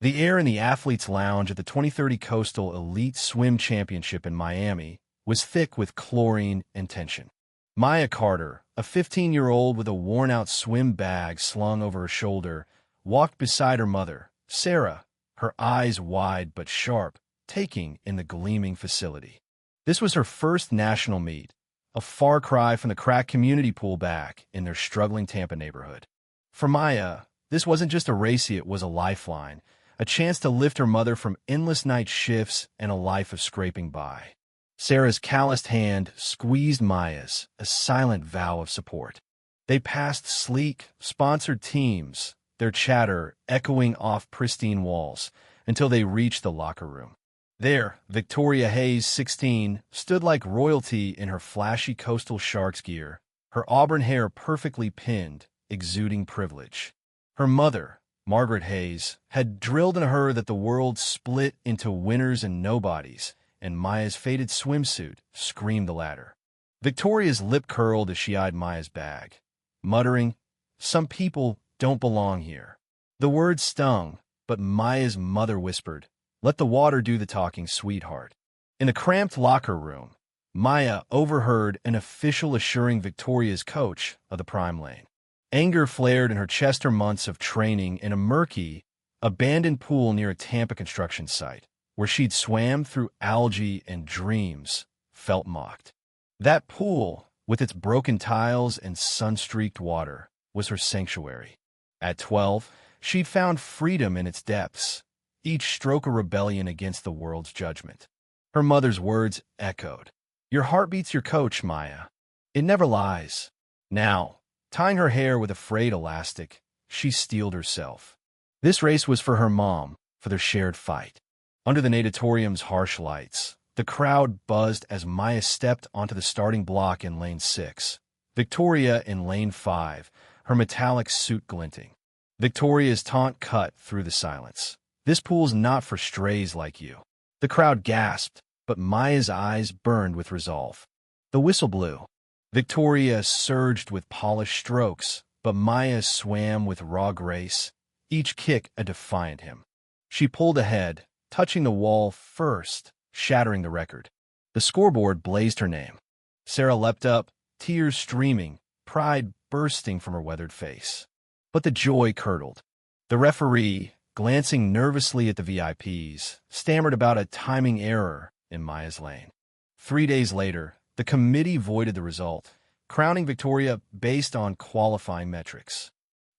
The air in the athletes' lounge at the 2030 Coastal Elite Swim Championship in Miami was thick with chlorine and tension. Maya Carter, a 15-year-old with a worn-out swim bag slung over her shoulder, walked beside her mother, Sarah, her eyes wide but sharp, taking in the gleaming facility. This was her first national meet, a far cry from the crack community pool back in their struggling Tampa neighborhood. For Maya, this wasn't just a race, it was a lifeline, a chance to lift her mother from endless night shifts and a life of scraping by. Sarah's calloused hand squeezed Maya's, a silent vow of support. They passed sleek, sponsored teams, their chatter echoing off pristine walls, until they reached the locker room. There, Victoria Hayes, 16, stood like royalty in her flashy Coastal Sharks gear, her auburn hair perfectly pinned, exuding privilege. Her mother, Margaret Hayes, had drilled in her that the world split into winners and nobodies, and Maya's faded swimsuit screamed the latter. Victoria's lip curled as she eyed Maya's bag, muttering, "Some people don't belong here." The words stung, but Maya's mother whispered, "Let the water do the talking, sweetheart." In the cramped locker room, Maya overheard an official assuring Victoria's coach of the prime lane. Anger flared in her chest. Her months of training in a murky, abandoned pool near a Tampa construction site, where she'd swam through algae and dreams, felt mocked. That pool, with its broken tiles and sun-streaked water, was her sanctuary. At 12, she'd found freedom in its depths, each stroke a rebellion against the world's judgment. Her mother's words echoed, "Your heart beats your coach, Maya. It never lies." Now, tying her hair with a frayed elastic, she steeled herself. This race was for her mom, for their shared fight. Under the natatorium's harsh lights, the crowd buzzed as Maya stepped onto the starting block in lane 6, Victoria in lane 5, her metallic suit glinting. Victoria's taunt cut through the silence. "This pool's not for strays like you." The crowd gasped, but Maya's eyes burned with resolve. The whistle blew. Victoria surged with polished strokes, but Maya swam with raw grace, each kick a defiant hymn. She pulled ahead, touching the wall first, shattering the record. The scoreboard blazed her name. Sarah leapt up, tears streaming, pride bursting from her weathered face. But the joy curdled. The referee, glancing nervously at the VIPs, stammered about a timing error in Maya's lane. 3 days later, the committee voided the result, crowning Victoria based on qualifying metrics.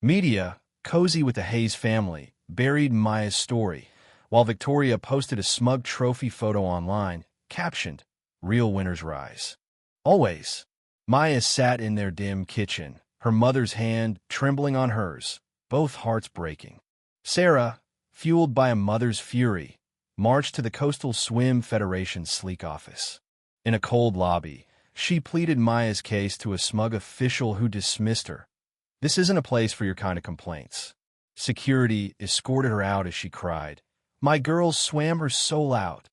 Media, cozy with the Hayes family, buried Maya's story, while Victoria posted a smug trophy photo online, captioned, "Real winners rise." Always, Maya sat in their dim kitchen, her mother's hand trembling on hers, both hearts breaking. Sarah, fueled by a mother's fury, marched to the Coastal Swim Federation's sleek office. In a cold lobby, she pleaded Maya's case to a smug official who dismissed her. "This isn't a place for your kind of complaints." Security escorted her out as she cried, "My girls swam her soul out."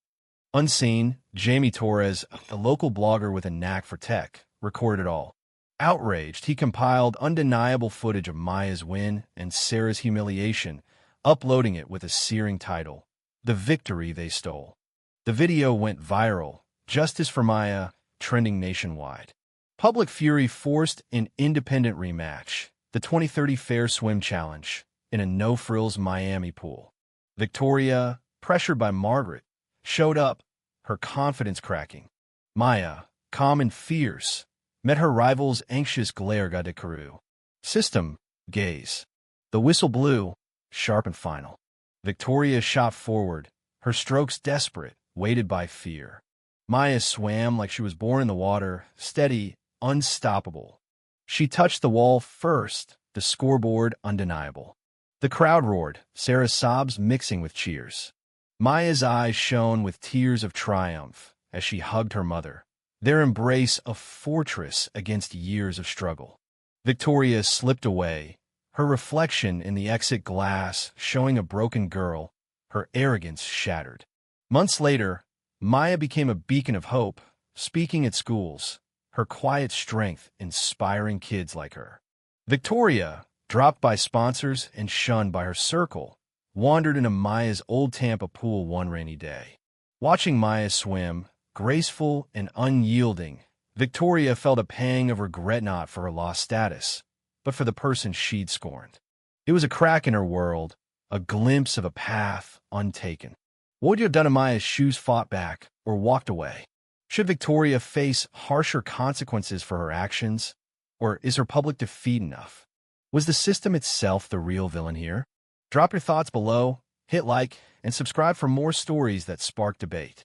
Unseen, Jamie Torres, a local blogger with a knack for tech, recorded it all. Outraged, he compiled undeniable footage of Maya's win and Sarah's humiliation, uploading it with a searing title, "The Victory They Stole." The video went viral, "Justice for Maya," trending nationwide. Public fury forced an independent rematch, the 2030 Fair Swim Challenge, in a no-frills Miami pool. Victoria, pressured by Margaret, showed up, her confidence cracking. Maya, calm and fierce, met her rival's anxious glare. Gade Carew. System, gaze. The whistle blew, sharp and final. Victoria shot forward, her strokes desperate, weighted by fear. Maya swam like she was born in the water, steady, unstoppable. She touched the wall first, the scoreboard undeniable. The crowd roared, Sarah's sobs mixing with cheers. Maya's eyes shone with tears of triumph as she hugged her mother, their embrace a fortress against years of struggle. Victoria slipped away, her reflection in the exit glass showing a broken girl, her arrogance shattered. Months later, Maya became a beacon of hope, speaking at schools, her quiet strength inspiring kids like her. Victoria, dropped by sponsors and shunned by her circle, wandered into Maya's old Tampa pool one rainy day. Watching Maya swim, graceful and unyielding, Victoria felt a pang of regret not for her lost status, but for the person she'd scorned. It was a crack in her world, a glimpse of a path untaken. What would you have done if Maya's shoes fought back or walked away? Should Victoria face harsher consequences for her actions, or is her public defeat enough? Was the system itself the real villain here? Drop your thoughts below, hit like, and subscribe for more stories that spark debate.